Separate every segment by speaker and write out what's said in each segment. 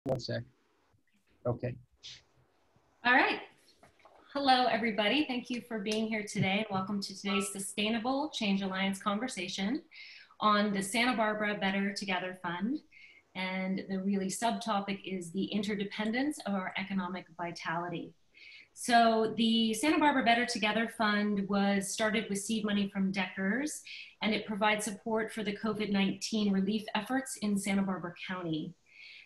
Speaker 1: One sec. Okay.
Speaker 2: All right. Hello, everybody. Thank you for being here today. Welcome to today's Sustainable Change Alliance conversation on the Santa Barbara Better Together Fund. And the really subtopic is the interdependence of our economic vitality. So the Santa Barbara Better Together Fund was started with seed money from Deckers, and it provides support for the COVID-19 relief efforts in Santa Barbara County.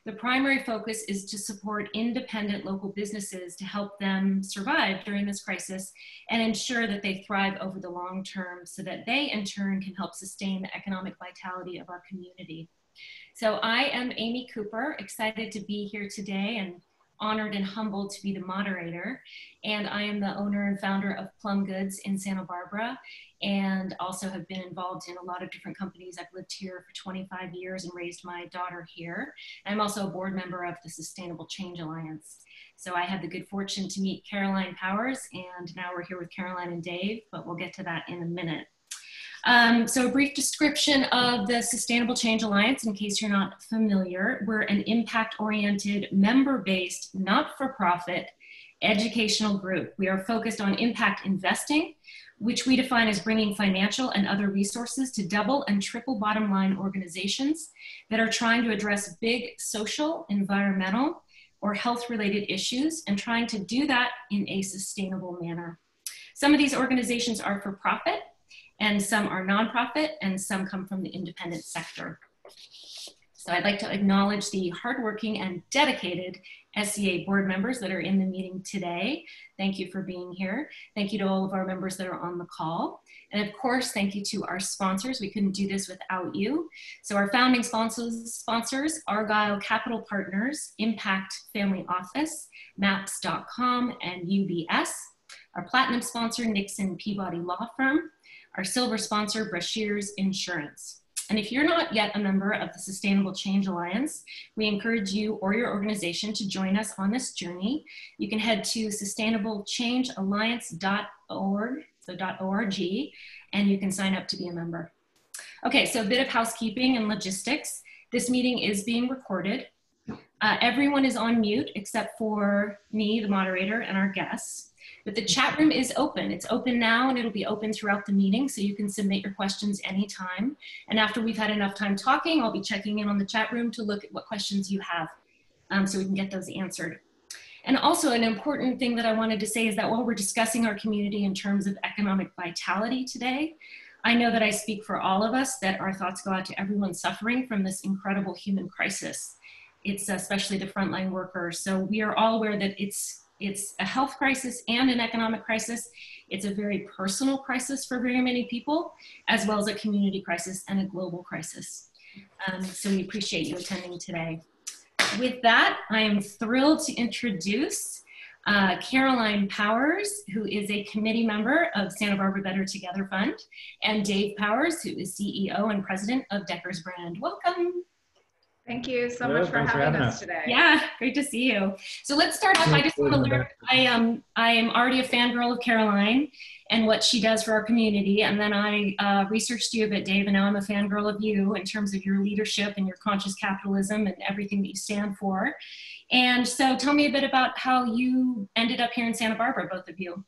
Speaker 2: The primary focus is to support independent local businesses to help them survive during this crisis and ensure that they thrive over the long term so that they in turn can help sustain the economic vitality of our community. So I am Amy Cooper, excited to be here today and honored and humbled to be the moderator. And I am the owner and founder of Plum Goods in Santa Barbara, and also have been involved in a lot of different companies. I've lived here for 25 years and raised my daughter here. I'm also a board member of the Sustainable Change Alliance. So I had the good fortune to meet Caroline Powers, and now we're here with Caroline and Dave, but we'll get to that in a minute. So a brief description of the Sustainable Change Alliance, in case you're not familiar. We're an impact-oriented, member-based, not-for-profit educational group. We are focused on impact investing, which we define as bringing financial and other resources to double and triple bottom line organizations that are trying to address big social, environmental, or health-related issues, and trying to do that in a sustainable manner. Some of these organizations are for-profit, and some are nonprofit, and some come from the independent sector. So I'd like to acknowledge the hardworking and dedicated SCA board members that are in the meeting today. Thank you for being here. Thank you to all of our members that are on the call. And of course, thank you to our sponsors. We couldn't do this without you. So our founding sponsors, Argyle Capital Partners, Impact Family Office, Maps.com, and UBS. Our platinum sponsor, Nixon Peabody Law Firm. Our silver sponsor, Brashears Insurance. And if you're not yet a member of the Sustainable Change Alliance, we encourage you or your organization to join us on this journey. You can head to sustainablechangealliance.org, so .org, and you can sign up to be a member. Okay, so a bit of housekeeping and logistics. This meeting is being recorded. Everyone is on mute except for me, the moderator, and our guests. But the chat room is open. It's open now, and it'll be open throughout the meeting, so you can submit your questions anytime. And after we've had enough time talking, I'll be checking in on the chat room to look at what questions you have, so we can get those answered. And also an important thing that I wanted to say is that while we're discussing our community in terms of economic vitality today, I know that I speak for all of us that our thoughts go out to everyone suffering from this incredible human crisis. It's especially the frontline workers. So we are all aware that it's a health crisis and an economic crisis. It's a very personal crisis for very many people, as well as a community crisis and a global crisis. So we appreciate you attending today. With that, I am thrilled to introduce Caroline Powers, who is a committee member of Santa Barbara Better Together Fund, and Dave Powers, who is CEO and president of Deckers Brand. Welcome.
Speaker 3: Thank you so much for having us today.
Speaker 2: Yeah, great to see you. So let's start off. I just want to learn, I am already a fangirl of Caroline and what she does for our community. And then I researched you a bit, Dave, and now I'm a fangirl of you in terms of your leadership and your conscious capitalism and everything that you stand for. And so tell me a bit about how you ended up here in Santa Barbara, both of you.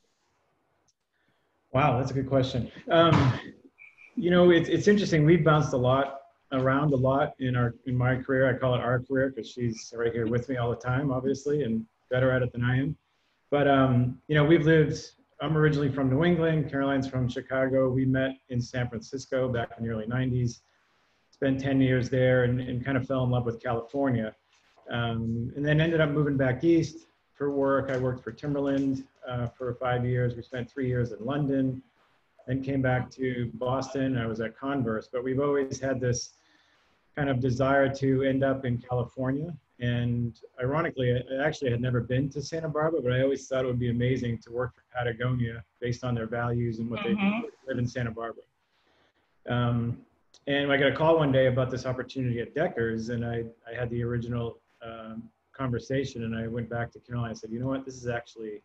Speaker 4: Wow, that's a good question. You know, it's interesting. We've bounced around a lot in my career. I call it our career because she's right here with me all the time, obviously, and better at it than I am. But you know, I'm originally from New England, Caroline's from Chicago. We met in San Francisco back in the early 90s, spent 10 years there and kind of fell in love with California. And then ended up moving back east for work. I worked for Timberland for 5 years. We spent 3 years in London, then came back to Boston. I was at Converse, but we've always had this kind of desire to end up in California. And ironically, I actually had never been to Santa Barbara, but I always thought it would be amazing to work for Patagonia based on their values and what they do, live in Santa Barbara. And I got a call one day about this opportunity at Deckers, and I had the original conversation, and I went back to Caroline and said, you know what, this is actually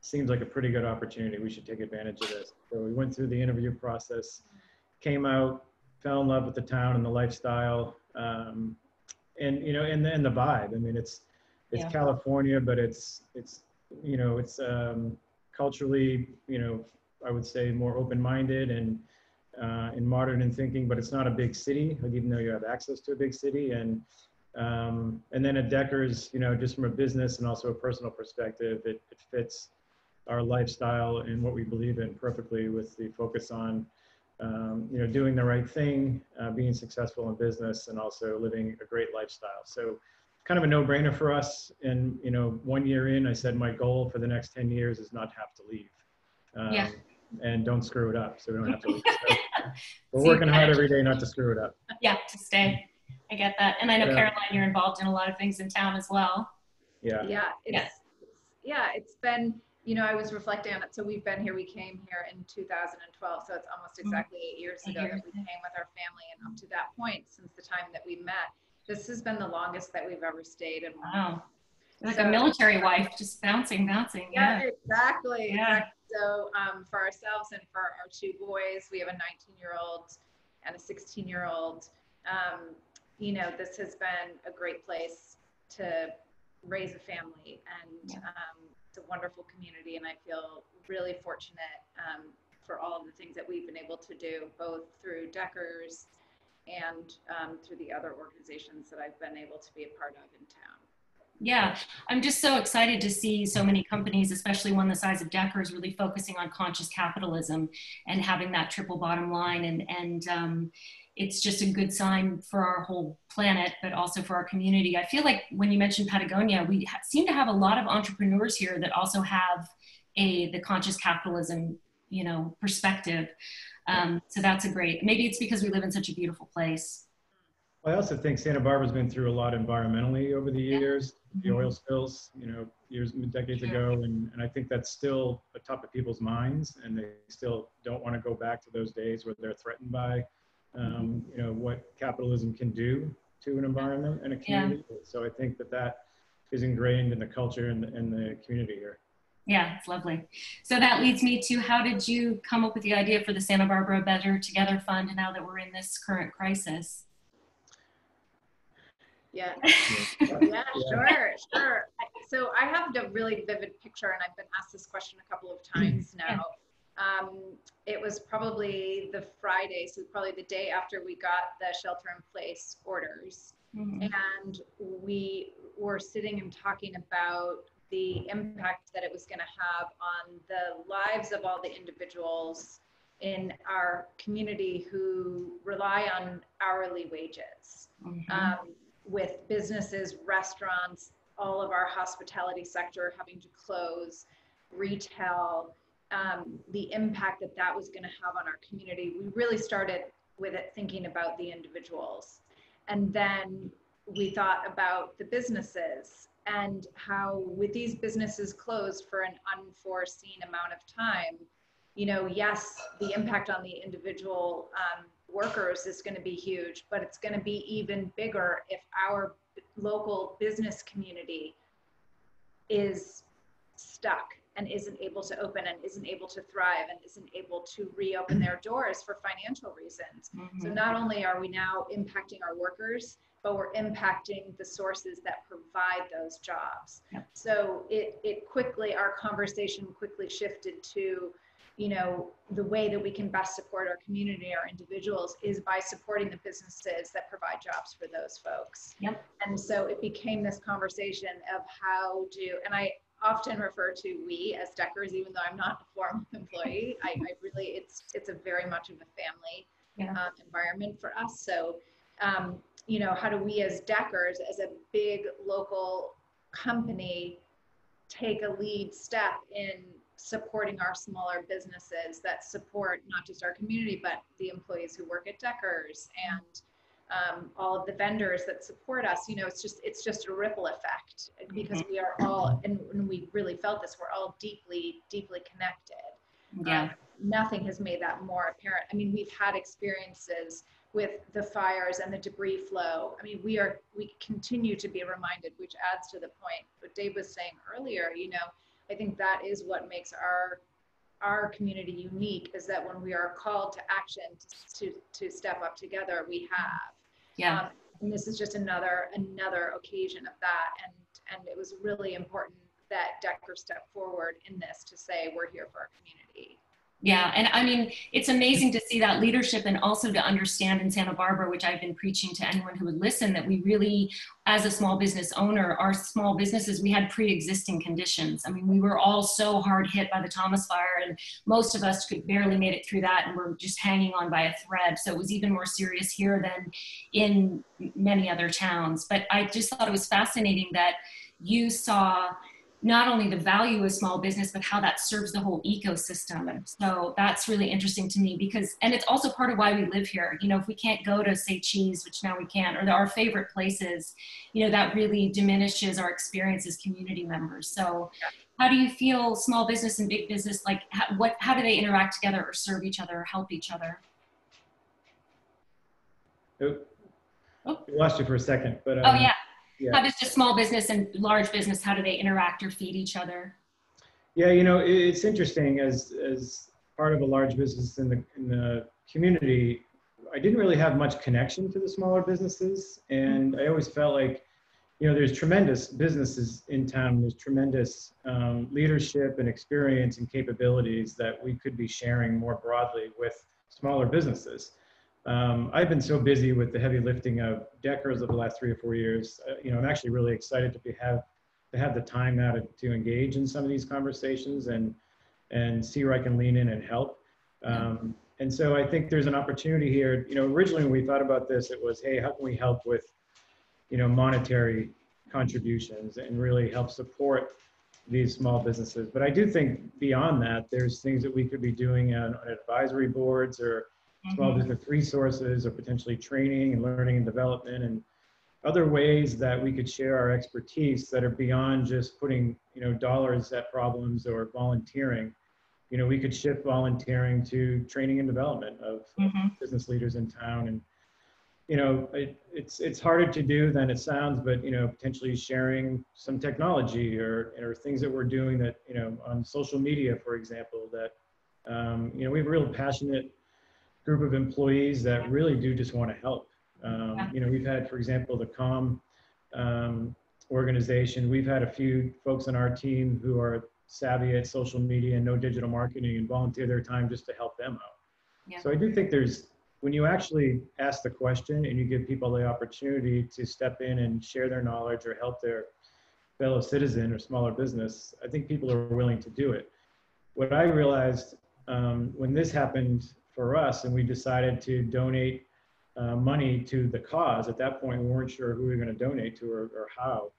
Speaker 4: seems like a pretty good opportunity. We should take advantage of this. So we went through the interview process, came out, fell in love with the town and the lifestyle, and you know, and the vibe. I mean, it's
Speaker 2: Yeah.
Speaker 4: California, but it's you know, it's culturally, you know, I would say more open-minded and modern in thinking, but it's not a big city, like, even though you have access to a big city. And then at Deckers, you know, just from a business and also a personal perspective, it fits our lifestyle and what we believe in perfectly, with the focus on, you know, doing the right thing, being successful in business, and also living a great lifestyle. So kind of a no-brainer for us. And, you know, 1 year in, I said my goal for the next 10 years is not to have to leave.
Speaker 2: Yeah.
Speaker 4: And don't screw it up, so we don't have to leave. So we're working hard every day not to screw it up.
Speaker 2: Yeah, to stay. I get that. And I know,
Speaker 4: Yeah.
Speaker 2: Caroline, you're involved in a lot of things in town as well.
Speaker 4: Yeah.
Speaker 3: Yeah, it's been, you know, I was reflecting on it. So we've been here, we came here in 2012. So it's almost exactly 8 years ago that we came with our family. And up to that point, since the time that we met, this has been the longest that we've ever stayed. And
Speaker 2: wow. Like a military wife, just bouncing.
Speaker 3: Yeah, exactly.
Speaker 2: Yeah.
Speaker 3: Exactly. So for ourselves and for our 2 boys, we have a 19-year-old and a 16-year-old. You know, this has been a great place to raise a family, and it's a wonderful community. And I feel really fortunate for all of the things that we've been able to do, both through Deckers and through the other organizations that I've been able to be a part of in town.
Speaker 2: Yeah, I'm just so excited to see so many companies, especially one the size of Deckers, really focusing on conscious capitalism and having that triple bottom line. And it's just a good sign for our whole planet, but also for our community. I feel like when you mentioned Patagonia, we seem to have a lot of entrepreneurs here that also have the conscious capitalism, you know, perspective. So that's a great, maybe it's because we live in such a beautiful place.
Speaker 4: I also think Santa Barbara's been through a lot environmentally over the years, the oil spills, you know, decades ago. And I think that's still atop of people's minds, and they still don't want to go back to those days where they're threatened by, you know, what capitalism can do to an environment and a community. So I think that is ingrained in the culture and the community here.
Speaker 2: Yeah, it's lovely. So that leads me to, how did you come up with the idea for the Santa Barbara Better Together Fund now that we're in this current crisis?
Speaker 3: Yeah, sure. So I have a really vivid picture, and I've been asked this question a couple of times now. It was probably the Friday, so probably the day after we got the shelter-in-place orders. And we were sitting and talking about the impact that it was going to have on the lives of all the individuals in our community who rely on hourly wages. With businesses, restaurants, all of our hospitality sector having to close, retail, the impact that was going to have on our community. We really started with it thinking about the individuals. And then we thought about the businesses and how, with these businesses closed for an unforeseen amount of time, you know, yes, the impact on the individual workers is going to be huge, but it's going to be even bigger if our local business community is stuck and isn't able to open and isn't able to thrive and isn't able to reopen their doors for financial reasons. So not only are we now impacting our workers, but we're impacting the sources that provide those jobs. So it quickly, our conversation quickly shifted to, you know, the way that we can best support our community, our individuals, is by supporting the businesses that provide jobs for those folks. And so it became this conversation of how do, and I often refer to we as Deckers, even though I'm not a formal employee. I really, it's a very much of a family environment for us. So, you know, how do we as Deckers, as a big local company, take a lead step in supporting our smaller businesses that support not just our community, but the employees who work at Deckers and all of the vendors that support us. You know, it's just a ripple effect, because we are all, and we really felt this, we're all deeply, deeply connected. Nothing has made that more apparent. I mean, we've had experiences with the fires and the debris flow. I mean, we continue to be reminded, which adds to the point what Dave was saying earlier. You know, I think that is what makes our community unique, is that when we are called to action to step up together, we have. And this is just another occasion of that. And it was really important that Decker stepped forward in this to say, we're here for our community.
Speaker 2: Yeah, and I mean, it's amazing to see that leadership and also to understand in Santa Barbara, which I've been preaching to anyone who would listen, that we really, as a small business owner, our small businesses, we had pre-existing conditions. I mean, we were all so hard hit by the Thomas Fire, and most of us could barely made it through that, and we're just hanging on by a thread. So it was even more serious here than in many other towns. But I just thought it was fascinating that you saw not only the value of small business, but how that serves the whole ecosystem. And so that's really interesting to me because, and it's also part of why we live here. You know, if we can't go to, say, Cheese, which now we can, or our favorite places, you know, that really diminishes our experience as community members. So how do you feel small business and big business, like how do they interact together or serve each other or help each other?
Speaker 4: Oh, we lost you for a second, but
Speaker 2: oh yeah.
Speaker 4: Yeah.
Speaker 2: How does just small business and large business, how do they interact or feed each other?
Speaker 4: Yeah, you know, it's interesting as part of a large business in the community, I didn't really have much connection to the smaller businesses. And I always felt like, you know, there's tremendous businesses in town. There's tremendous leadership and experience and capabilities that we could be sharing more broadly with smaller businesses. I've been so busy with the heavy lifting of Deckers over the last 3 or 4 years. You know, I'm actually really excited to have the time now to engage in some of these conversations and see where I can lean in and help. And so I think there's an opportunity here. You know, originally when we thought about this, it was, hey, how can we help with, you know, monetary contributions and really help support these small businesses. But I do think beyond that, there's things that we could be doing on advisory boards or small business resources or potentially training and learning and development and other ways that we could share our expertise that are beyond just putting, you know, dollars at problems or volunteering. You know, we could shift volunteering to training and development of business leaders in town. And, you know, it's harder to do than it sounds, but, you know, potentially sharing some technology or things that we're doing that, you know, on social media, for example, that, you know, we have a real passionate group of employees that really do just want to help. You know, we've had, for example, the COM organization. We've had a few folks on our team who are savvy at social media and know digital marketing and volunteer their time just to help them out. Yeah. So I do think when you actually ask the question and you give people the opportunity to step in and share their knowledge or help their fellow citizen or smaller business, I think people are willing to do it. What I realized when this happened for us and we decided to donate money to the cause, at that point we weren't sure who we were going to donate to or how.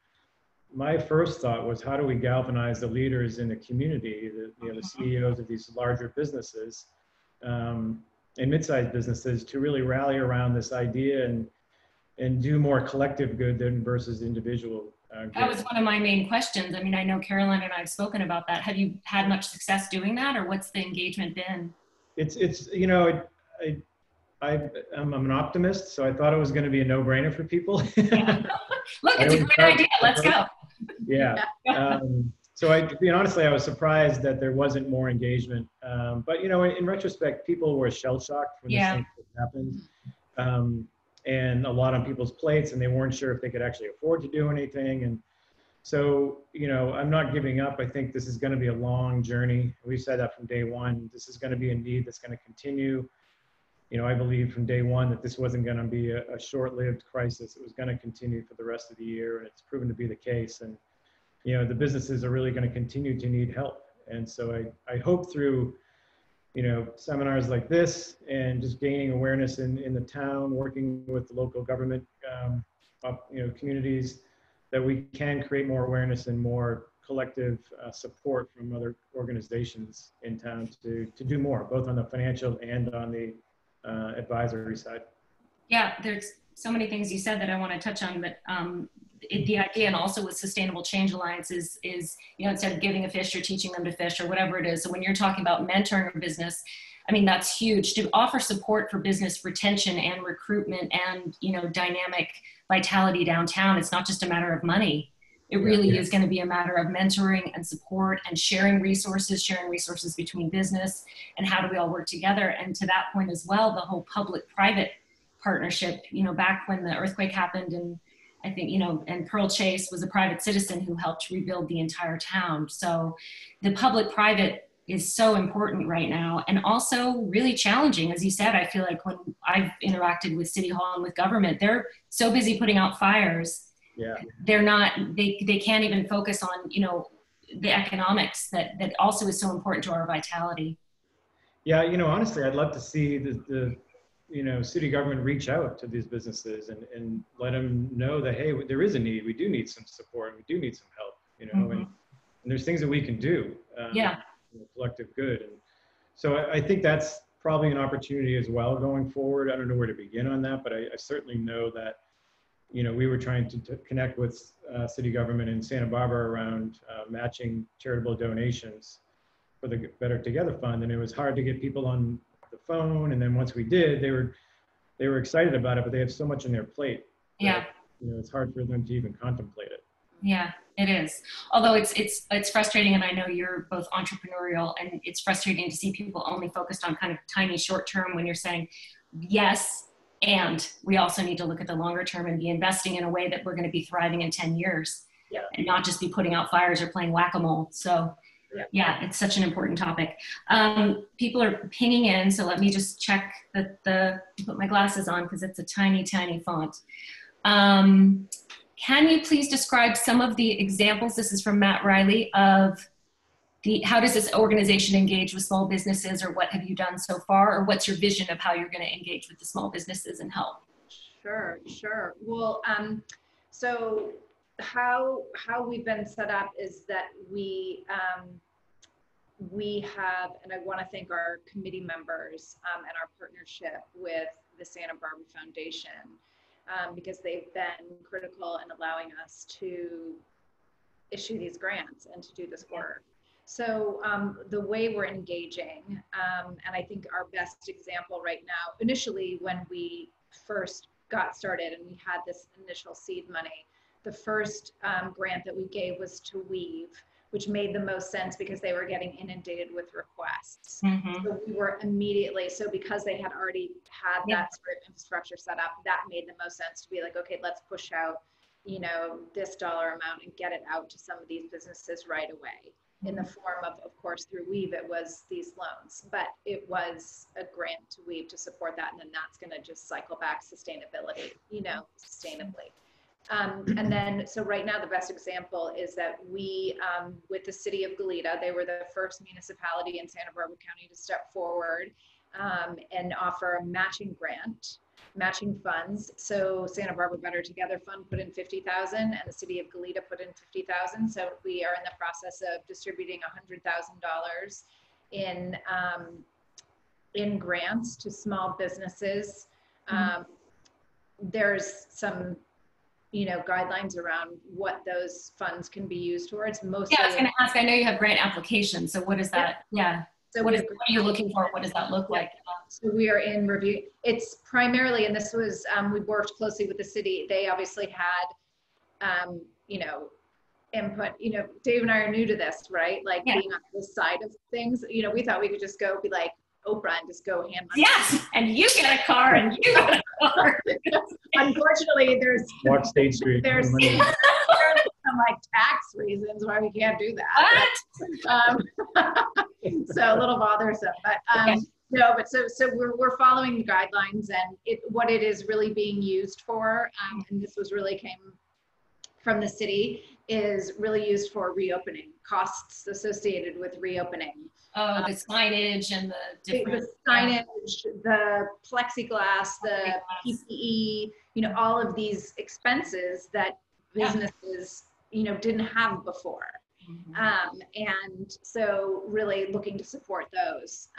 Speaker 4: My first thought was, how do we galvanize the leaders in the community, the CEOs of these larger businesses and mid-sized businesses to really rally around this idea and do more collective good than versus individual good.
Speaker 2: That was one of my main questions. I mean, I know Caroline and I have spoken about that. Have you had much success doing that, or what's the engagement been?
Speaker 4: It's you know, I'm an optimist, so I thought it was going to be a no-brainer for people.
Speaker 2: Yeah. Look, it's a great idea. Let's go.
Speaker 4: Yeah. So honestly, I was surprised that there wasn't more engagement. But you know, in retrospect, people were shell-shocked when this thing happened, and a lot on people's plates, and they weren't sure if they could actually afford to do anything. And so, you know, I'm not giving up. I think this is going to be a long journey. We said that from day one. This is going to be a need that's going to continue. You know, I believe from day one that this wasn't going to be a short-lived crisis. It was going to continue for the rest of the year, and it's proven to be the case. And, you know, the businesses are really going to continue to need help. And so I hope through, you know, seminars like this and just gaining awareness in the town, working with the local government, you know, communities, that we can create more awareness and more collective support from other organizations in town to do more, both on the financial and on the advisory side.
Speaker 2: Yeah, there's so many things you said that I want to touch on, but the idea, and also with Sustainable Change Alliance is, you know, instead of giving a fish, you're teaching them to fish or whatever it is. So when you're talking about mentoring a business, I mean, that's huge. To offer support for business retention and recruitment and, you know, dynamic vitality downtown, it's not just a matter of money. It really is going to be a matter of mentoring and support and sharing resources between business and how do we all work together. And to that point as well, the whole public-private partnership, you know, back when the earthquake happened, and I think, you know, and Pearl Chase was a private citizen who helped rebuild the entire town. So the public-private is so important right now, and also really challenging. As you said, I feel like when I've interacted with City Hall and with government, they're so busy putting out fires.
Speaker 4: Yeah.
Speaker 2: They're not, they can't even focus on, you know, the economics that also is so important to our vitality.
Speaker 4: Yeah, you know, honestly, I'd love to see the you know, city government reach out to these businesses and let them know that, hey, there is a need. We do need some support. We do need some help, you know, and there's things that we can do.
Speaker 2: Yeah.
Speaker 4: You know, collective good. And so I think that's probably an opportunity as well going forward. I don't know where to begin on that, but I certainly know that, you know, we were trying to connect with city government in Santa Barbara around matching charitable donations for the Better Together Fund, and it was hard to get people on the phone. And then once we did, they were excited about it, but they have so much on their plate.
Speaker 2: Yeah.
Speaker 4: That, you know, it's hard for them to even contemplate it.
Speaker 2: Yeah, it is. Although it's frustrating, and I know you're both entrepreneurial, and it's frustrating to see people only focused on kind of tiny short term when you're saying, yes, and we also need to look at the longer term and be investing in a way that we're going to be thriving in 10 years, and not just be putting out fires or playing whack-a-mole. So yeah, it's such an important topic. People are pinging in, so let me just check that put my glasses on because it's a tiny, tiny font. Can you please describe some of the examples, this is from Matt Riley, of how does this organization engage with small businesses, or what have you done so far, or what's your vision of how you're going to engage with the small businesses and help?
Speaker 3: Sure. Well, so how we've been set up is that we have, and I want to thank our committee members and our partnership with the Santa Barbara Foundation, because they've been critical in allowing us to issue these grants and to do this work. So the way we're engaging, and I think our best example right now, initially when we first got started and we had this initial seed money, the first grant that we gave was to Weave, which made the most sense because they were getting inundated with requests. So we were immediately, so because they had already had that sort of infrastructure set up, that made the most sense to be like, okay, let's push out, you know, this dollar amount and get it out to some of these businesses right away. In the form of course, through Weave, it was these loans, but it was a grant to Weave to support that. And then that's going to just cycle back sustainability, you know, sustainably. And then, so right now, the best example is that we, with the city of Goleta, they were the first municipality in Santa Barbara County to step forward and offer a matching grant, matching funds. So Santa Barbara Better Together Fund put in $50,000 and the city of Goleta put in $50,000. So we are in the process of distributing $100,000 in grants to small businesses. There's some, you know, guidelines around what those funds can be used towards. Mostly,
Speaker 2: I was going to ask, I know you have grant applications, so what is that? So what are you looking for? What does that look like?
Speaker 3: So we are in review. It's primarily, and this was, we worked closely with the city. They obviously had, you know, input. You know, Dave and I are new to this, right? Like being on this side of things. You know, we thought we could just go be like Oprah and just go hand money.
Speaker 2: Yes, and you get a car, and you get a car.
Speaker 3: Unfortunately, there's
Speaker 4: Walk State Street.
Speaker 3: There's some like tax reasons why we can't do that. So a little bothersome, but no. But so we're following the guidelines, and what it is really being used for, and this was really came from the city, is really used for reopening, costs associated with reopening.
Speaker 2: Oh, the signage and the different.
Speaker 3: The signage, the plexiglass, the PPE, you know, all of these expenses that businesses, you know, didn't have before. And so really looking to support those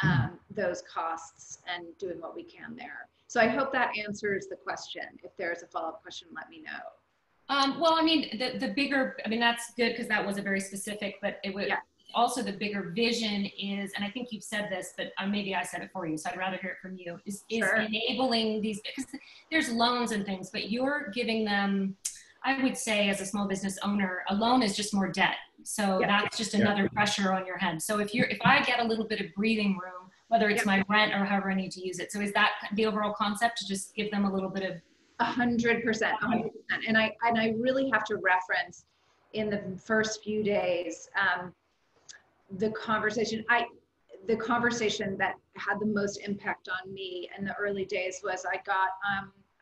Speaker 3: costs and doing what we can there. So I hope that answers the question. If there's a follow-up question, let me know.
Speaker 2: Well, I mean, the bigger, I mean, that's good because that was a very specific, but it would also the bigger vision is, and I think you've said this, but maybe I said it for you, so I'd rather hear it from you, is enabling these, because there's loans and things, but you're giving them, I would say as a small business owner, a loan is just more debt. So that's just another pressure on your head. So if I get a little bit of breathing room whether it's my rent or however I need to use it. So is that the overall concept, to just give them a little bit of
Speaker 3: 100%, 100%. And I really have to reference in the first few days, the conversation that had the most impact on me in the early days was I got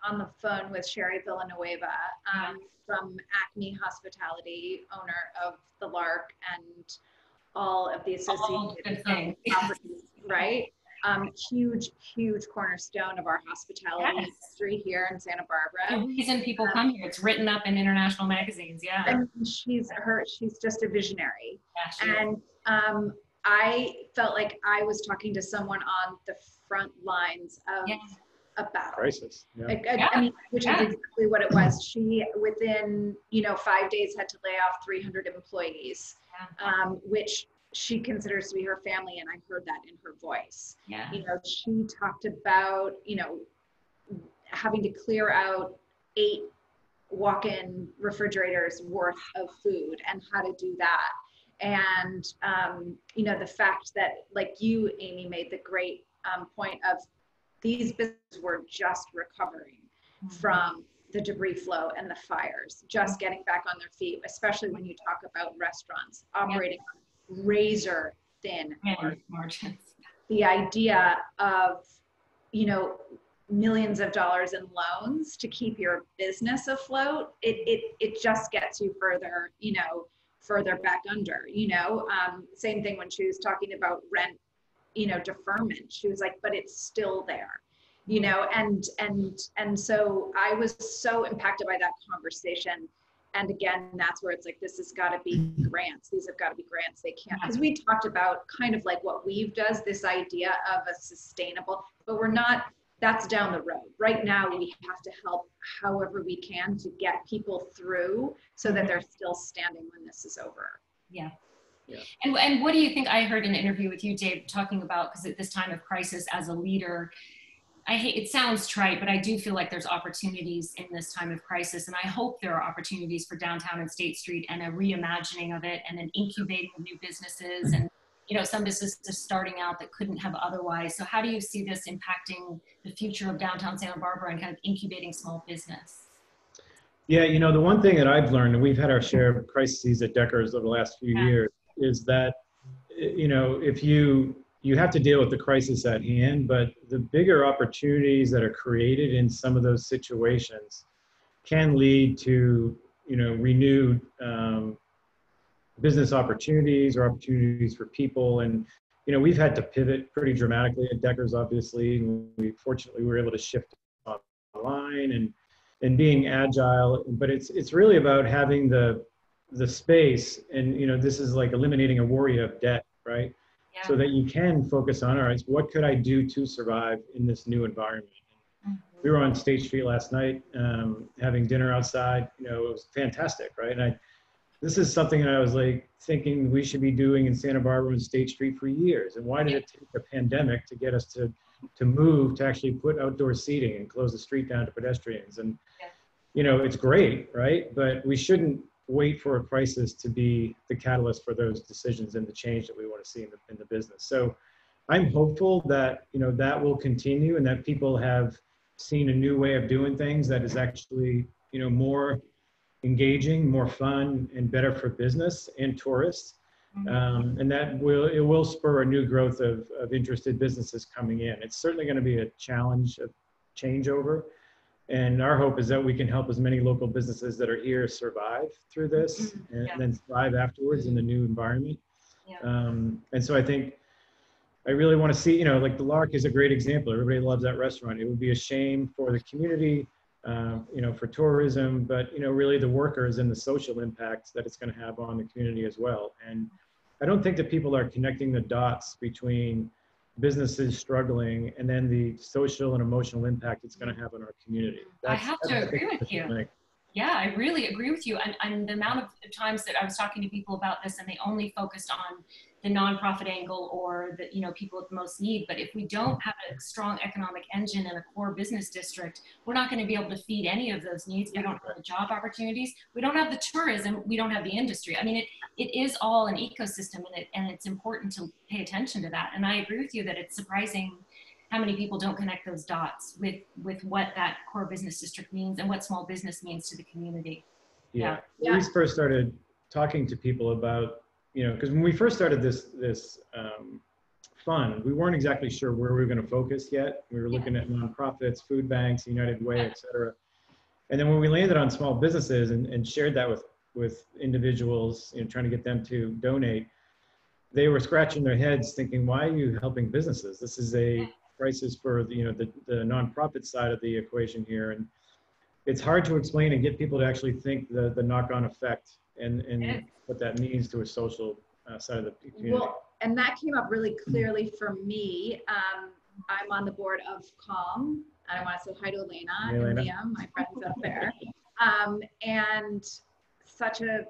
Speaker 3: on the phone with Sherry Villanueva from Acme Hospitality, owner of the Lark and all of the associated properties, right? Huge cornerstone of our hospitality industry here in Santa Barbara.
Speaker 2: The reason people come here, it's written up in international magazines,
Speaker 3: And she's just a visionary.
Speaker 2: Yeah,
Speaker 3: and I felt like I was talking to someone on the front lines of a battle.
Speaker 4: Crisis.
Speaker 3: I mean, which is exactly what it was. She, within 5 days, had to lay off 300 employees, which she considers to be her family, and I heard that in her voice. She talked about having to clear out 8 walk-in refrigerators worth of food and how to do that. And the fact that, like you, Amy, made the great point of these businesses were just recovering from the debris flow and the fires, just getting back on their feet, especially when you talk about restaurants operating on razor thin
Speaker 2: margins.
Speaker 3: The idea of, millions of dollars in loans to keep your business afloat, it just gets you further back under, same thing when she was talking about rent, deferment. She was like, but it's still there, and so I was so impacted by that conversation. And again, that's where it's like, this has got to be grants. These have got to be grants. They can't, because we talked about kind of like what Weave does, this idea of a sustainable, but we're not, that's down the road. Right now, we have to help however we can to get people through so that they're still standing when this is over.
Speaker 2: Yeah. And what do you think? I heard an interview with you, Dave, talking about, because at this time of crisis as a leader, it sounds trite, but I do feel like there's opportunities in this time of crisis. And I hope there are opportunities for downtown and State Street and a reimagining of it and an incubating of new businesses and, some businesses starting out that couldn't have otherwise. So how do you see this impacting the future of downtown Santa Barbara and kind of incubating small business?
Speaker 4: Yeah, the one thing that I've learned, and we've had our share of crises at Deckers over the last few years, is that, if you have to deal with the crisis at hand, but the bigger opportunities that are created in some of those situations can lead to, renewed business opportunities or opportunities for people. And, we've had to pivot pretty dramatically at Deckers, obviously. And we fortunately were able to shift online and being agile, but it's really about having the space. And, this is like eliminating a worry of debt, right? So that you can focus on, all right, so what could I do to survive in this new environment? We were on State Street last night, having dinner outside. It was fantastic, right? And this is something that I was like thinking we should be doing in Santa Barbara and State Street for years. And why did it take a pandemic to get us to move to actually put outdoor seating and close the street down to pedestrians? And it's great, right? But we shouldn't wait for a crisis to be the catalyst for those decisions and the change that we want to see in the business. So I'm hopeful that, that will continue and that people have seen a new way of doing things that is actually, more engaging, more fun, and better for business and tourists. And that it will spur a new growth of interested businesses coming in. It's certainly going to be a challenge of changeover. And our hope is that we can help as many local businesses that are here survive through this and then thrive afterwards in the new environment. And so I think I really want to see, like the Lark is a great example. Everybody loves that restaurant. It would be a shame for the community, for tourism, but, really the workers and the social impact that it's going to have on the community as well. And I don't think that people are connecting the dots between businesses struggling and then the social and emotional impact it's going to have on our community.
Speaker 2: I have to agree with you. Yeah, I really agree with you. And the amount of times that I was talking to people about this and they only focused on the nonprofit angle or the, you know, people with the most need. But if we don't have a strong economic engine and a core business district, we're not going to be able to feed any of those needs. We don't have the job opportunities. We don't have the tourism. We don't have the industry. I mean, it is all an ecosystem, and it's important to pay attention to that. And I agree with you that it's surprising how many people don't connect those dots with what that core business district means and what small business means to the community.
Speaker 4: Yeah. When we first started talking to people about, you know, because when we first started this fund, we weren't exactly sure where we were going to focus yet. We were looking at nonprofits, food banks, United Way, et cetera. And then when we landed on small businesses and shared that with individuals, you know, trying to get them to donate, they were scratching their heads thinking, why are you helping businesses? This is a crisis for the, you know, the nonprofit side of the equation here. And it's hard to explain and get people to actually think the knock-on effect and what that means to a social side of the community. Well,
Speaker 3: and that came up really clearly for me. I'm on the board of CALM. I want to say hi to Elena and Liam, my friends up there. And such a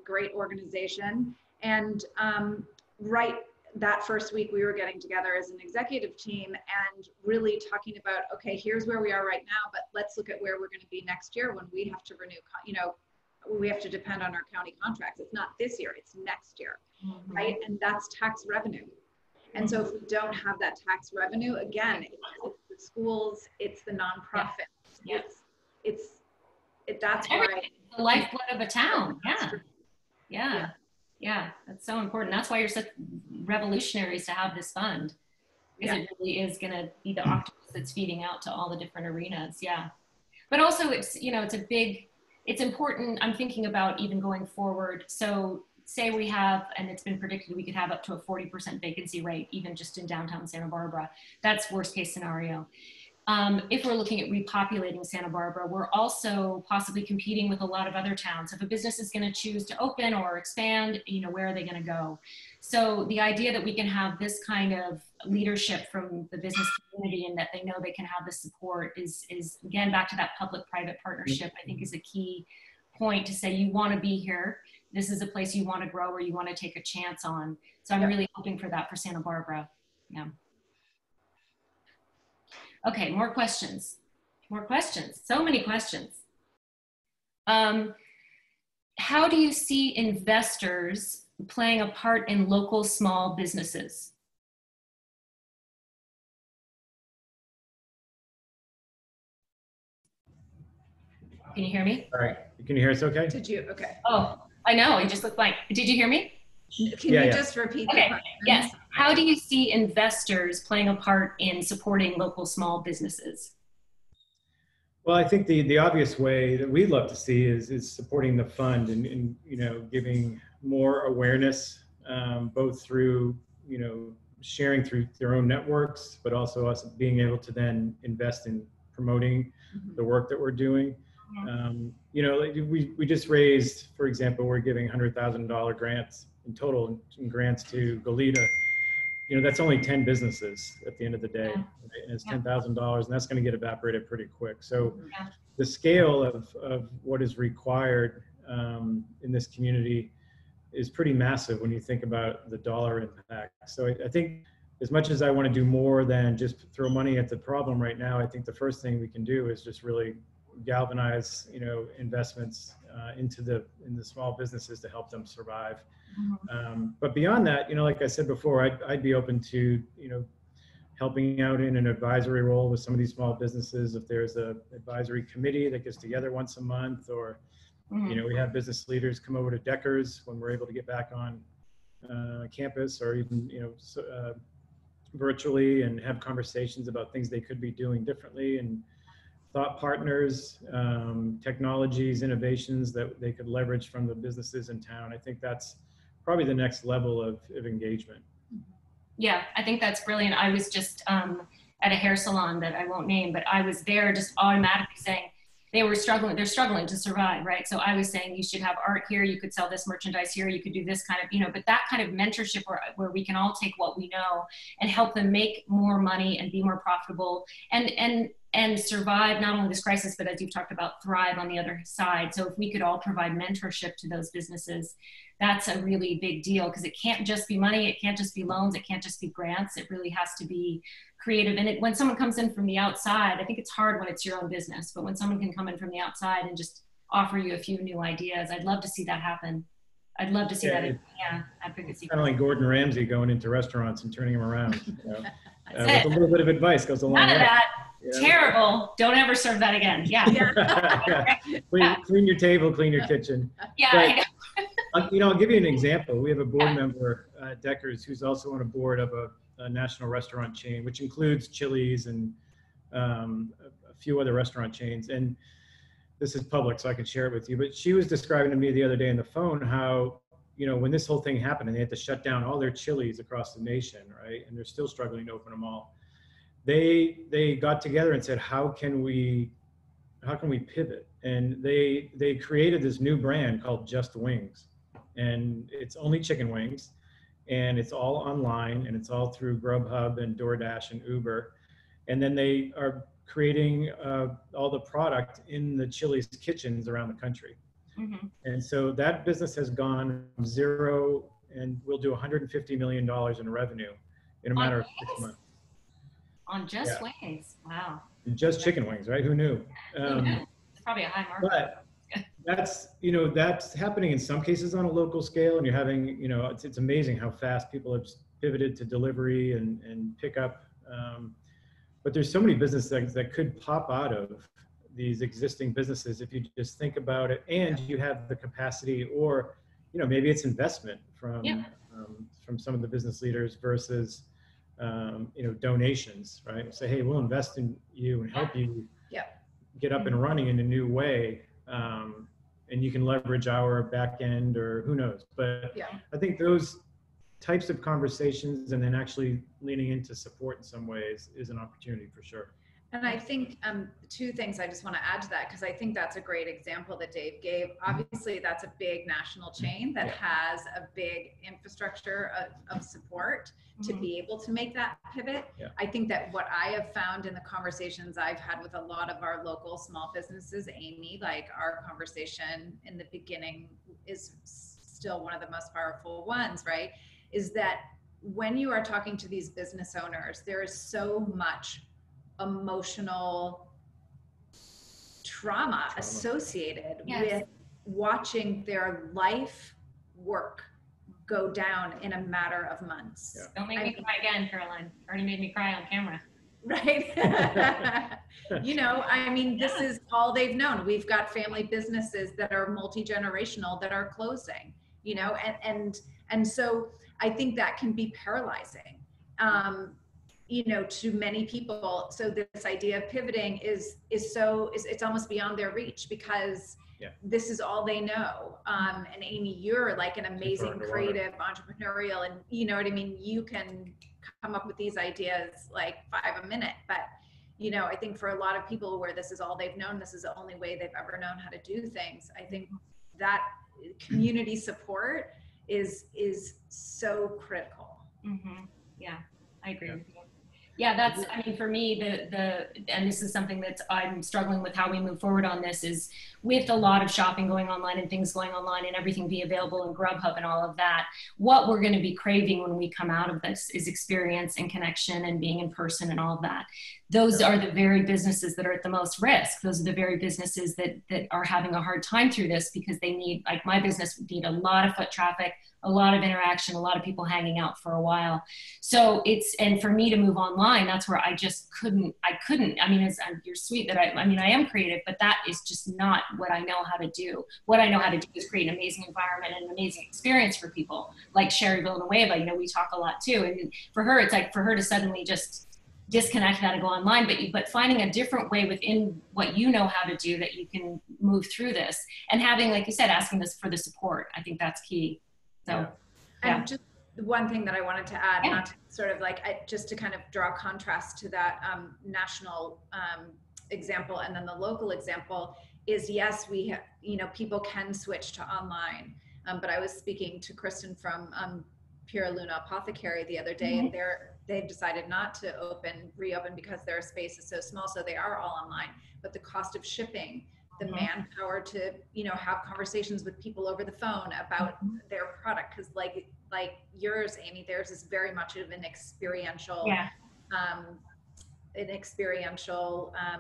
Speaker 3: great organization. And right that first week we were getting together as an executive team and really talking about, okay, here's where we are right now, but let's look at where we're going to be next year when we have to renew, you know, we have to depend on our county contracts. It's not this year, it's next year, right? And that's tax revenue. And so if we don't have that tax revenue, again, it's the schools, it's the nonprofits, that's why.
Speaker 2: The lifeblood of a town, yeah, that's so important. That's why you're such revolutionaries to have this fund, because it really is going to be the octopus that's feeding out to all the different arenas. But also it's, you know, it's important. I'm thinking about even going forward. So say we have, and it's been predicted we could have up to a 40% vacancy rate, even just in downtown Santa Barbara. That's worst case scenario. If we're looking at repopulating Santa Barbara, we're also possibly competing with a lot of other towns. If a business is going to choose to open or expand, you know, where are they going to go? So the idea that we can have this kind of leadership from the business community and that they know they can have the support is again, back to that public-private partnership, I think is a key point to say, you want to be here. This is a place you want to grow or you want to take a chance on. So I'm really hoping for that for Santa Barbara. Yeah. Okay, more questions. More questions. So many questions. How do you see investors playing a part in local small businesses? Can you hear me?
Speaker 4: All right. Can you hear us okay?
Speaker 3: Did you? Okay.
Speaker 2: Oh, I know. You just looked blank. Did you hear me?
Speaker 3: Can you just repeat the question?
Speaker 2: Yes. How do you see investors playing a part in supporting local small businesses?
Speaker 4: Well, I think the obvious way that we'd love to see is supporting the fund and you know, giving more awareness, both through, you know, sharing through their own networks, but also us being able to then invest in promoting the work that we're doing. You know, like we just raised, for example, we're giving $100,000 grants in total in grants to Goleta. You know, that's only 10 businesses at the end of the day. Right? And it's $10,000, and that's going to get evaporated pretty quick. So the scale of what is required in this community is pretty massive when you think about the dollar impact. So I think as much as I want to do more than just throw money at the problem right now, I think the first thing we can do is just really galvanize, you know, investments into the small businesses to help them survive. But beyond that, you know, like I said before, I'd be open to, you know, helping out in an advisory role with some of these small businesses. If there's a advisory committee that gets together once a month, or, you know, we have business leaders come over to Deckers when we're able to get back on campus, or even, you know, virtually, and have conversations about things they could be doing differently, and thought partners, technologies, innovations that they could leverage from the businesses in town. I think that's probably the next level of engagement.
Speaker 2: Yeah, I think that's brilliant. I was just at a hair salon that I won't name, but I was there just automatically saying they're struggling to survive, right? So I was saying you should have art here, you could sell this merchandise here, you could do this kind of, you know, but that kind of mentorship where we can all take what we know and help them make more money and be more profitable. And and survive not only this crisis, but as you've talked about, thrive on the other side. So if we could all provide mentorship to those businesses, that's a really big deal, because it can't just be money, it can't just be loans, it can't just be grants. It really has to be creative. And when someone comes in from the outside, I think it's hard when it's your own business, but when someone can come in from the outside and just offer you a few new ideas, I'd love to see that happen. I'd love to see that. Advocacy.
Speaker 4: Kind of like Gordon Ramsay going into restaurants and turning them around. You know? With a little bit of advice goes a long way.
Speaker 2: None of that.
Speaker 4: You know?
Speaker 2: Terrible. Don't ever serve that again. Yeah.
Speaker 4: Clean your table, clean your kitchen.
Speaker 2: Yeah.
Speaker 4: But, you know, I'll give you an example. We have a board member, Deckers, who's also on a board of a national restaurant chain, which includes Chili's and a few other restaurant chains. And this is public, so I can share it with you. But she was describing to me the other day on the phone how, you know, when this whole thing happened and they had to shut down all their Chili's across the nation, right? And they're still struggling to open them all. They got together and said, how can we pivot? And they created this new brand called Just Wings. And it's only chicken wings. And it's all online, and it's all through Grubhub and DoorDash and Uber. And then they are creating all the product in the Chili's kitchens around the country. Mm-hmm. And so that business has gone from zero, and we'll do $150 million in revenue in a matter of 6 months.
Speaker 2: On Just Wings, wow.
Speaker 4: And just chicken wings, right? Who knew?
Speaker 2: It's probably a high market.
Speaker 4: But that's happening in some cases on a local scale, and you're having, it's amazing how fast people have pivoted to delivery and pickup. But there's so many businesses that could pop out of these existing businesses if you just think about it, and you have the capacity, or maybe it's investment from some of the business leaders versus donations, right? Say, hey, we'll invest in you and help you get up and running in a new way, and you can leverage our back end, or who knows. But I think those types of conversations, and then actually leaning into support in some ways, is an opportunity for sure.
Speaker 3: And I think two things I just want to add to that, because I think that's a great example that Dave gave. Obviously, that's a big national chain that has a big infrastructure of support to be able to make that pivot. I think that what I have found in the conversations I've had with a lot of our local small businesses, Amy, like our conversation in the beginning is still one of the most powerful ones, right? Is that when you are talking to these business owners, there is so much emotional trauma associated with watching their life work go down in a matter of months.
Speaker 2: Don't make me cry again, Caroline. Already made me cry on camera.
Speaker 3: Right. This is all they've known. We've got family businesses that are multi-generational that are closing, and so I think that can be paralyzing. To many people. So this idea of pivoting is it's almost beyond their reach, because this is all they know. And Amy, you're like an amazing creative entrepreneurial, and you can come up with these ideas like 5 a minute. But I think for a lot of people where this is all they've known, this is the only way they've ever known how to do things. I think that community support is so critical.
Speaker 2: Mm-hmm. Yeah, I agree with you. Yeah, that's, for me, and this is something that I'm struggling with how we move forward on this, is with a lot of shopping going online and things going online and everything be available in Grubhub and all of that, what we're going to be craving when we come out of this is experience and connection and being in person and all of that. Those are the very businesses that are at the most risk. Those are the very businesses that are having a hard time through this, because they need, like my business would need a lot of foot traffic, a lot of interaction, a lot of people hanging out for a while. So and for me to move online, that's where I just couldn't, you're sweet that I am creative, but that is just not what I know how to do. What I know how to do is create an amazing environment and an amazing experience for people, like Sherry Villanueva, we talk a lot too. And for her, it's like for her to suddenly just disconnect that and go online, but finding a different way within what you know how to do that you can move through this, and having, like you said, asking this for the support. I think that's key. So,
Speaker 3: and just one thing that I wanted to add, not to sort of just to kind of draw contrast to that national example and then the local example is, yes, we have, people can switch to online. But I was speaking to Kristen from Pure Luna Apothecary the other day, and they've decided not to reopen because their space is so small. So they are all online, but the cost of shipping, the manpower to, you know, have conversations with people over the phone about their product. Cause like yours, Amy, theirs is very much of an experiential,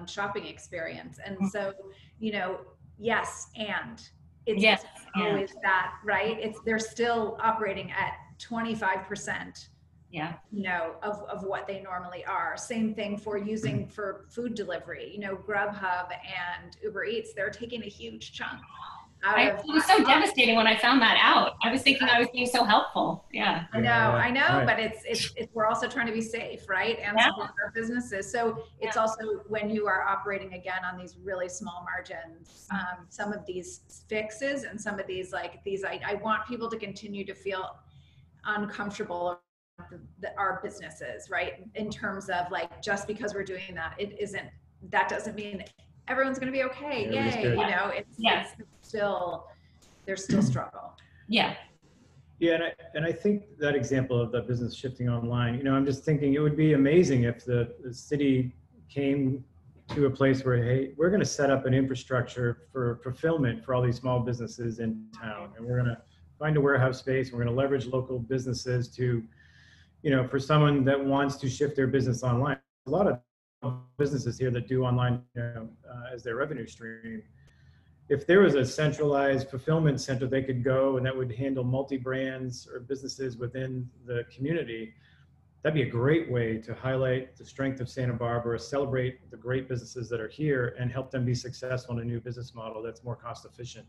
Speaker 3: shopping experience. And so, you know, yes. And it's always that, right? They're still operating at 25%, you know, of what they normally are. Same thing for food delivery, you know, Grubhub and Uber Eats, they're taking a huge chunk.
Speaker 2: It was so devastating when I found that out. I was thinking I was being so helpful. I know,
Speaker 4: Right.
Speaker 3: but it's we're also trying to be safe, right? And support our businesses. So it's also when you are operating again on these really small margins, some of these fixes and some of these I want people to continue to feel uncomfortable our businesses, right? In terms of like, just because we're doing that, that doesn't mean everyone's going to be okay. Yay. You know, there's still struggle.
Speaker 4: Yeah. And I think that example of the business shifting online, you know, I'm just thinking it would be amazing if the city came to a place where, hey, we're going to set up an infrastructure for fulfillment for all these small businesses in town. And we're going to find a warehouse space. We're going to leverage local businesses to, you know, for someone that wants to shift their business online. A lot of businesses here that do online, you know, as their revenue stream. If there was a centralized fulfillment center they could go and that would handle multi-brands or businesses within the community, that'd be a great way to highlight the strength of Santa Barbara, celebrate the great businesses that are here, and help them be successful in a new business model that's more cost efficient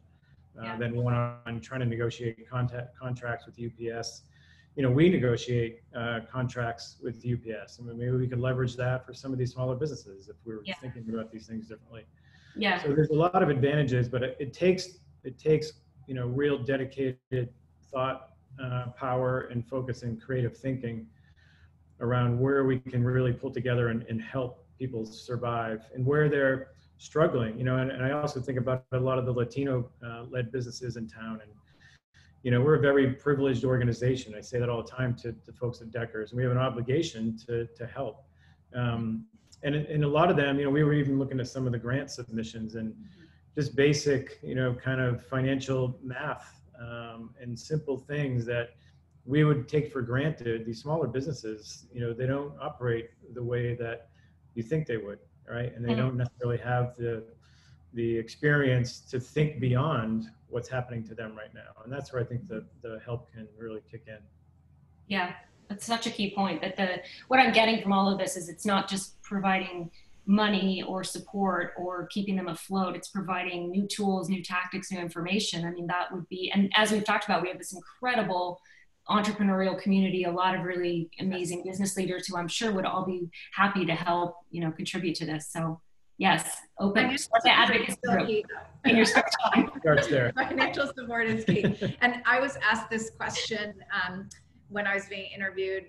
Speaker 4: than one on trying to negotiate contracts with UPS. You know, we negotiate contracts with UPS. I mean, maybe we could leverage that for some of these smaller businesses if we were thinking about these things differently. So there's a lot of advantages, but it takes, you know, real dedicated thought, power and focus and creative thinking around where we can really pull together and help people survive and where they're struggling, you know, and I also think about a lot of the Latino led businesses in town. And you know, we're a very privileged organization. I say that all the time to folks at Deckers, and we have an obligation to help. And a lot of them, you know, we were even looking at some of the grant submissions and just basic, you know, kind of financial math and simple things that we would take for granted. These smaller businesses, you know, they don't operate the way that you think they would, right? And they don't necessarily have the experience to think beyond what's happening to them right now. And that's where I think the help can really kick in.
Speaker 2: Yeah, that's such a key point. That what I'm getting from all of this is it's not just providing money or support or keeping them afloat. It's providing new tools, new tactics, new information. I mean, that would be, and as we've talked about, we have this incredible entrepreneurial community, a lot of really amazing business leaders who I'm sure would all be happy to help, you know, contribute to this. So yes, open start the advocacy group in your spare time.
Speaker 4: Starts there.
Speaker 3: Financial support is key. And I was asked this question when I was being interviewed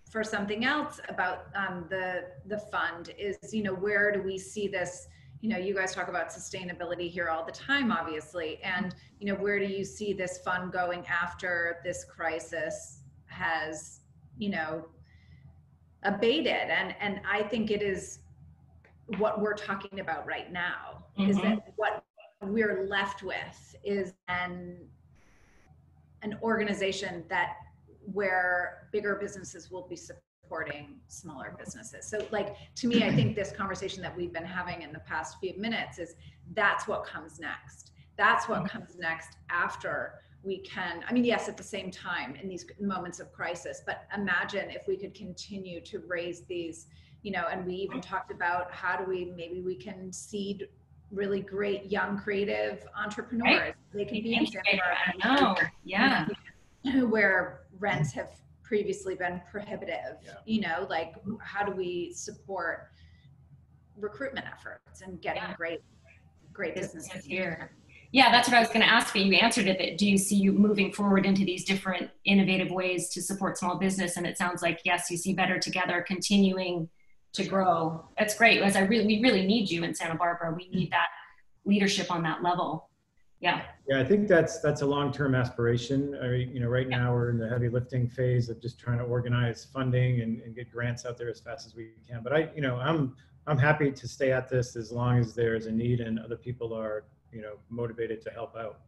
Speaker 3: for something else about the fund is, you know, where do we see this? You know, you guys talk about sustainability here all the time, obviously. And, you know, where do you see this fund going after this crisis has, you know, abated? And I think it is what we're talking about right now is that what we're left with is an organization that where bigger businesses will be supporting smaller businesses. So like, to me, I think this conversation that we've been having in the past few minutes is that's what comes next. That's what comes next after we can, I mean, yes, at the same time in these moments of crisis, but imagine if we could continue to raise these, you know, and we even talked about how do maybe we can seed really great young creative entrepreneurs. Right. They can be in Santa Barbara.
Speaker 2: Yeah.
Speaker 3: Where rents have previously been prohibitive, you know, like how do we support recruitment efforts and getting great businesses here?
Speaker 2: Yeah, that's what I was going to ask you. You answered it. Do you see you moving forward into these different innovative ways to support small business? And it sounds like, yes, you see Better Together continuing to grow. That's great. As we really need you in Santa Barbara. We need that leadership on that level. Yeah.
Speaker 4: Yeah, I think that's a long-term aspiration. You know, right now we're in the heavy lifting phase of just trying to organize funding and get grants out there as fast as we can. But you know, I'm happy to stay at this as long as there's a need and other people are, you know, motivated to help out.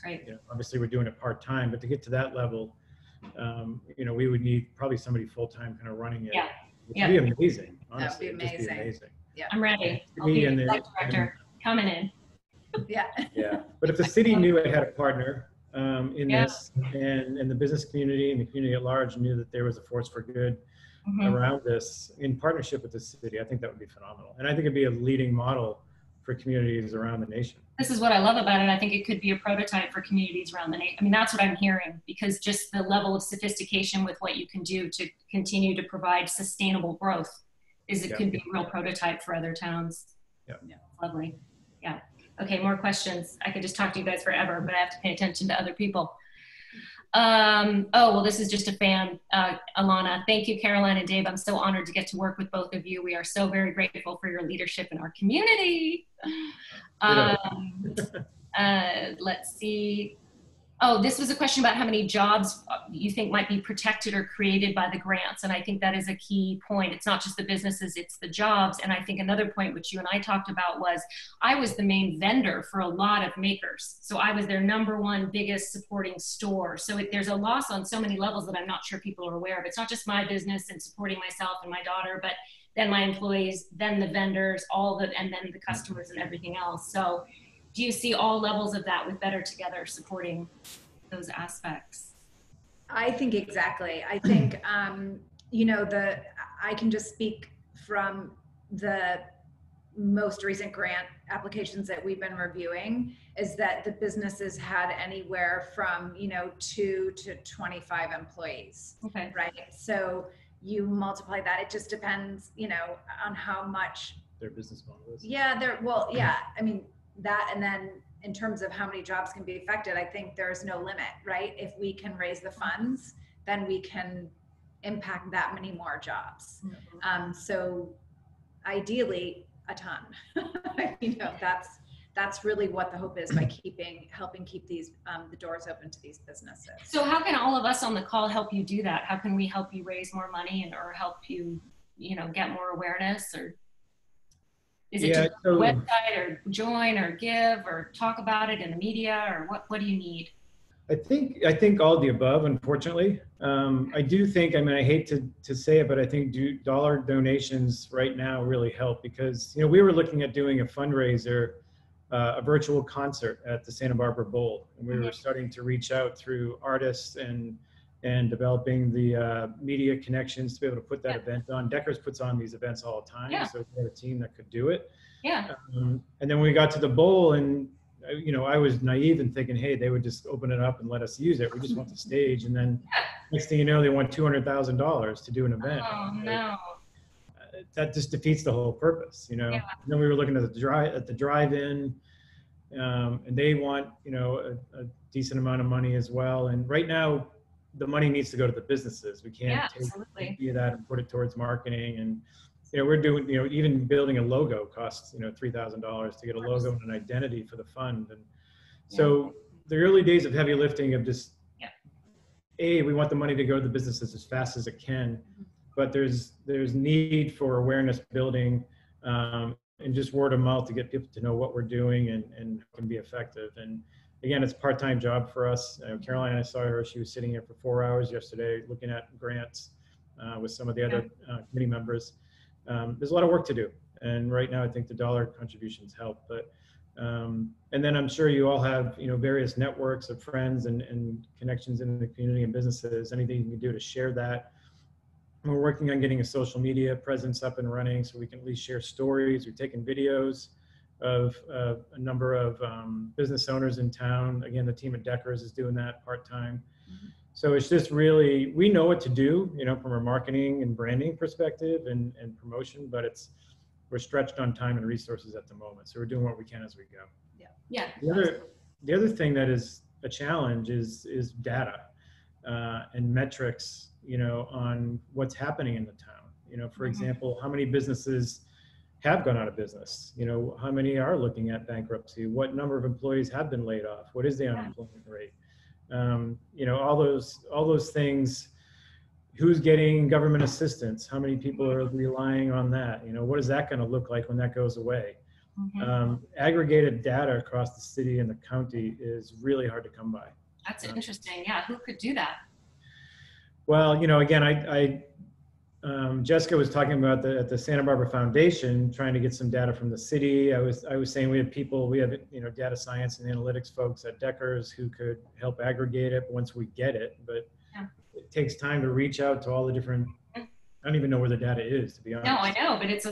Speaker 2: Great.
Speaker 4: You know, obviously we're doing it part-time, but to get to that level, you know, we would need probably somebody full-time kind of running it.
Speaker 2: Yeah.
Speaker 4: Which would be amazing. Honestly,
Speaker 3: That would be
Speaker 4: it'd just be
Speaker 3: amazing.
Speaker 4: amazing.
Speaker 3: Yeah.
Speaker 2: I'm ready. I'll
Speaker 4: Me
Speaker 2: be
Speaker 4: and
Speaker 2: the
Speaker 4: the-
Speaker 2: exec director coming in.
Speaker 3: Yeah.
Speaker 4: Yeah, but if the city knew it had a partner in
Speaker 2: Yeah.
Speaker 4: this, and the business community and the community at large knew that there was a force for good
Speaker 2: Mhm.
Speaker 4: around this in partnership with the city, I think that would be phenomenal. And I think it'd be a leading model for communities around the nation.
Speaker 2: This is what I love about it. I think it could be a prototype for communities around the nation. I mean, that's what I'm hearing, because just the level of sophistication with what you can do to continue to provide sustainable growth is it could be a real prototype for other towns.
Speaker 4: Yeah.
Speaker 2: Lovely. Yeah. Okay, more questions. I could just talk to you guys forever, but I have to pay attention to other people. Oh, well, this is just a fan, Alana. Thank you, Caroline and Dave. I'm so honored to get to work with both of you. We are so very grateful for your leadership in our community. Let's see. Oh, this was a question about how many jobs you think might be protected or created by the grants. And I think that is a key point. It's not just the businesses, it's the jobs. And I think another point, which you and I talked about, was I was the main vendor for a lot of makers. So I was their #1 biggest supporting store. So there's a loss on so many levels that I'm not sure people are aware of. It's not just my business and supporting myself and my daughter, but then my employees, then the vendors, and then the customers and everything else. So do you see all levels of that with Better Together supporting those aspects?
Speaker 3: I think exactly. I think, you know, I can just speak from the most recent grant applications that we've been reviewing, is that the businesses had anywhere from, you know, 2 to 25 employees.
Speaker 2: Okay.
Speaker 3: Right. So you multiply that. It just depends, you know, on how much
Speaker 4: Their business model is.
Speaker 3: Yeah, I mean, that, and then in terms of how many jobs can be affected, I think there's no limit, right? If we can raise the funds, then we can impact that many more jobs. So ideally a ton. You know, that's really what the hope is, by helping keep these the doors open to these businesses.
Speaker 2: So how can all of us on the call help you do that? How can we help you raise more money or help you, you know, get more awareness? Or is it just a website, or join, or give, or talk about it in the media, or what do you need?
Speaker 4: I think all of the above, unfortunately. I do think, I mean, I hate to say it, but I think dollar donations right now really help, because, you know, we were looking at doing a fundraiser, a virtual concert at the Santa Barbara Bowl. And we were starting to reach out through artists and developing the media connections to be able to put that event on. Deckers puts on these events all the time, so we had a team that could do it.
Speaker 2: Yeah.
Speaker 4: And then when we got to the bowl, and you know, I was naive and thinking, hey, they would just open it up and let us use it. We just want the stage, and then next thing you know, they want $200,000 to do an event.
Speaker 2: Oh no.
Speaker 4: That just defeats the whole purpose, you know. And then we were looking at the drive-in, and they want, you know, a decent amount of money as well. And right now, the money needs to go to the businesses. We can't take that and put it towards marketing. And, you know, we're doing, you know, even building a logo costs, you know, $3,000 to get a logo and an identity for the fund. And so the early days of heavy lifting of just, we want the money to go to the businesses as fast as it can, but there's need for awareness building, and just word of mouth to get people to know what we're doing and can be effective. And again, it's a part-time job for us. Caroline, I saw her, she was sitting here for 4 hours yesterday looking at grants with some of the other committee members. There's a lot of work to do. And right now I think the dollar contributions help. But and then I'm sure you all have, you know, various networks of friends and connections in the community and businesses, anything you can do to share that. We're working on getting a social media presence up and running so we can at least share stories. We've taken videos of a number of business owners in town. Again, the team at Deckers is doing that part-time. So it's just really, we know what to do, you know, from a marketing and branding perspective and promotion, but we're stretched on time and resources at the moment. So we're doing what we can as we go.
Speaker 2: Yeah.
Speaker 4: The other thing that is a challenge is data and metrics, you know, on what's happening in the town. You know, for example, how many businesses have gone out of business. You know, how many are looking at bankruptcy? What number of employees have been laid off? What is the unemployment rate? You know, all those things. Who's getting government assistance? How many people are relying on that? You know, what is that going to look like when that goes away? Aggregated data across the city and the county is really hard to come by.
Speaker 2: That's interesting. Yeah, who could do that?
Speaker 4: Well, you know, again, Jessica was talking about at the Santa Barbara Foundation, trying to get some data from the city. I was saying we have you know, data science and analytics folks at Deckers who could help aggregate it once we get it, but it takes time to reach out to all the different. I don't even know where the data is, to be honest.
Speaker 2: No, I know, but it's a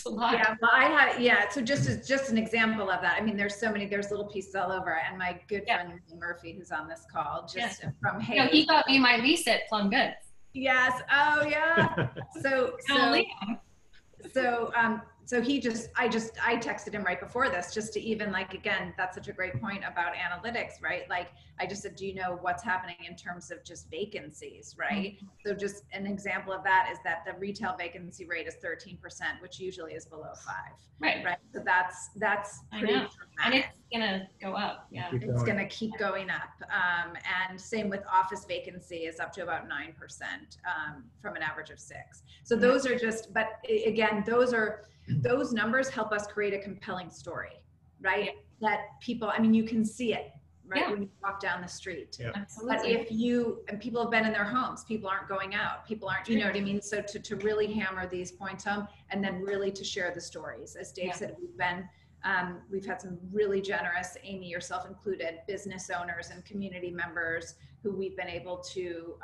Speaker 2: lot.
Speaker 3: Yeah, well, so just an example of that. I mean, there's little pieces all over, and my good friend Murphy, who's on this call, from Hayes.
Speaker 2: You know, he got me my lease at Plum Goods.
Speaker 3: Yes. Oh, yeah. So I texted him right before this just to even, like, again, that's such a great point about analytics, right? Like, I just said, do you know what's happening in terms of just vacancies, right? So just an example of that is that the retail vacancy rate is 13%, which usually is below 5. Right. So that's pretty dramatic.
Speaker 2: And it's gonna go up. Yeah.
Speaker 3: It's gonna keep going up. And same with office vacancy is up to about 9% from an average of 6. So those are just, but again, those numbers help us create a compelling story, right? That people, I mean, you can see it, right? When you walk down the street. But and people have been in their homes, people aren't going out, people aren't, you know what I mean? So to really hammer these points home, and then really to share the stories. As Dave said, we've had some really generous, Amy, yourself included, business owners and community members who we've been able to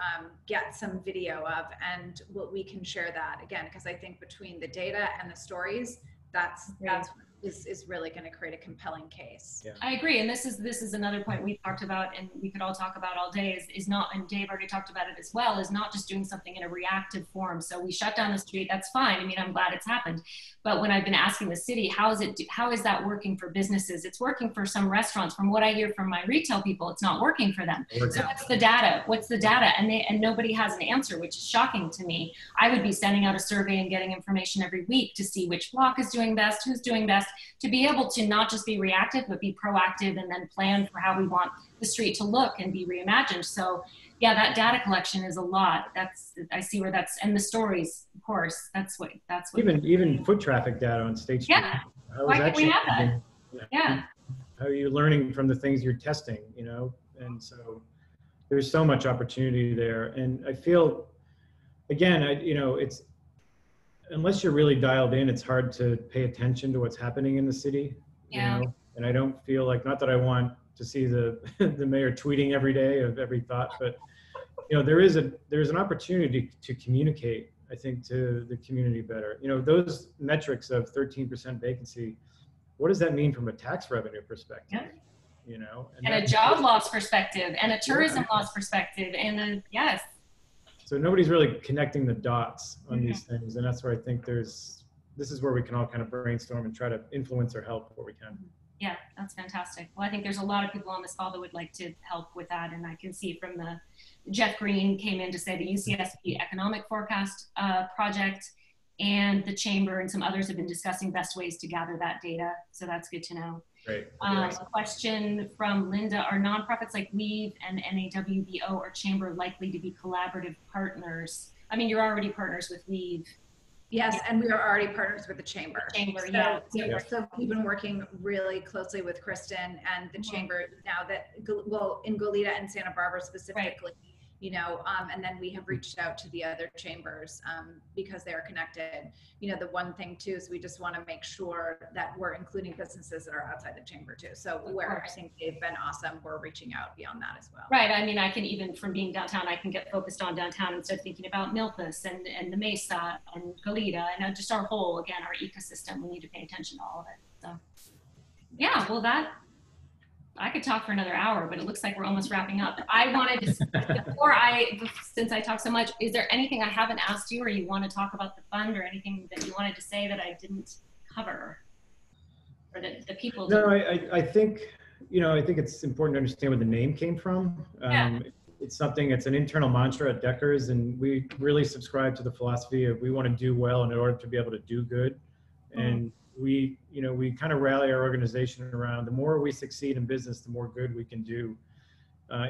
Speaker 3: get some video of, and we can share that again, because I think between the data and the stories, that's what is really going to create a compelling case.
Speaker 2: I agree, and this is another point we talked about, and we could all talk about all day. Is not, and Dave already talked about it as well. Is not just doing something in a reactive form. So we shut down the street. That's fine. I mean, I'm glad it's happened. But when I've been asking the city, how is that working for businesses? It's working for some restaurants. From what I hear from my retail people, it's not working for them. So what's the data? What's the data? And nobody has an answer, which is shocking to me. I would be sending out a survey and getting information every week to see which block is doing best, who's doing best, to be able to not just be reactive, but be proactive and then plan for how we want the street to look and be reimagined. So yeah, that data collection is a lot. I see where that's, and the stories, of course, that's what
Speaker 4: even foot traffic data on State Street.
Speaker 2: Yeah. Why can't we have that? Yeah.
Speaker 4: How are you learning from the things you're testing, you know? And so there's so much opportunity there. And I feel, again, it's, unless you're really dialed in, it's hard to pay attention to what's happening in the city.
Speaker 2: Yeah.
Speaker 4: You know? And I don't feel like, not that I want to see the mayor tweeting every day of every thought, but you know, there's an opportunity to communicate, I think, to the community better. You know, those metrics of 13% vacancy, what does that mean from a tax revenue perspective? Yeah. You know,
Speaker 2: and a job loss perspective, and a tourism loss perspective, and
Speaker 4: so nobody's really connecting the dots on these things, and that's where I think this is where we can all kind of brainstorm and try to influence or help where we can.
Speaker 2: Yeah, that's fantastic. Well, I think there's a lot of people on this call that would like to help with that, and I can see from Jeff Green came in to say the UCSB Economic Forecast Project and the Chamber and some others have been discussing best ways to gather that data, so that's good to know.
Speaker 4: Great.
Speaker 2: A question from Linda: are nonprofits like Weave and NAWBO or Chamber likely to be collaborative partners? I mean, you're already partners with Weave.
Speaker 3: Yes, and we are already partners with the Chamber. So we've been working really closely with Kristen and the Chamber now that, well, in Goleta and Santa Barbara specifically, you know, and then we have reached out to the other chambers because they are connected. You know, the one thing too is we just want to make sure that we're including businesses that are outside the chamber too. So where I think they've been awesome, we're reaching out beyond that as well.
Speaker 2: Right. I mean, I can, even from being downtown, I can get focused on downtown and start thinking about Milpas and the Mesa and Goleta and just our whole, again, our ecosystem. We need to pay attention to all of it. So yeah, well, I could talk for another hour, but it looks like we're almost wrapping up. I wanted to, since I talk so much, is there anything I haven't asked you or you want to talk about the fund or anything that you wanted to say that I didn't cover or that the people
Speaker 4: No, I think, you know, I think it's important to understand where the name came from. It's something, it's an internal mantra at Deckers, and we really subscribe to the philosophy of we want to do well in order to be able to do good. And we, we kind of rally our organization around the more we succeed in business, the more good we can do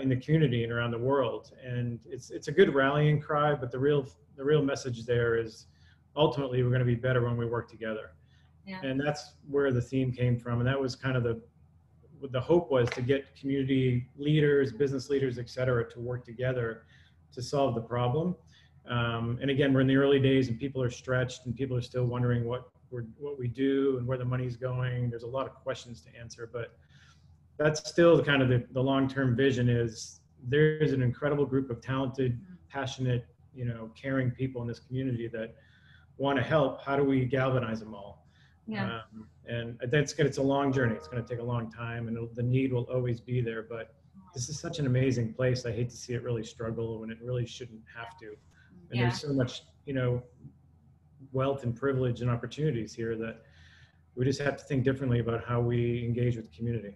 Speaker 4: in the community and around the world. And it's a good rallying cry, but the real message there is ultimately we're going to be better when we work together.
Speaker 2: Yeah.
Speaker 4: And that's where the theme came from. And that was kind of the hope was to get community leaders, business leaders, et cetera, to work together to solve the problem. And again, we're in the early days and people are stretched and people are still wondering what we do and where the money's going. There's a lot of questions to answer, but that's still kind of the long-term vision is there's an incredible group of talented, passionate, caring people in this community that want to help. How do we galvanize them all?
Speaker 2: Yeah.
Speaker 4: And it's a long journey. It's going to take a long time and the need will always be there, but this is such an amazing place. I hate to see it really struggle when it really shouldn't have to. And there's so much, wealth and privilege and opportunities here that we just have to think differently about how we engage with the community.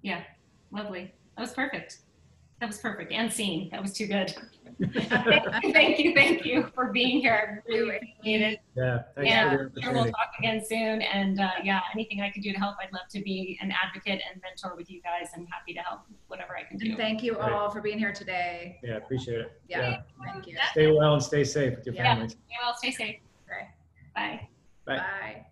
Speaker 2: Yeah, lovely. That was perfect. That was perfect. And seen. That was too good. Thank you for being here. I really appreciate it.
Speaker 4: Yeah, thanks for the opportunity.
Speaker 2: We'll talk again soon. And yeah, anything I can do to help, I'd love to be an advocate and mentor with you guys. I'm happy to help whatever I can do.
Speaker 3: And thank you all for being here today.
Speaker 4: Yeah, appreciate it.
Speaker 3: Yeah, thank you.
Speaker 4: Stay well and stay safe with your families.
Speaker 2: Stay well, stay safe.
Speaker 3: Okay.
Speaker 2: Bye.
Speaker 4: Bye.
Speaker 3: Bye.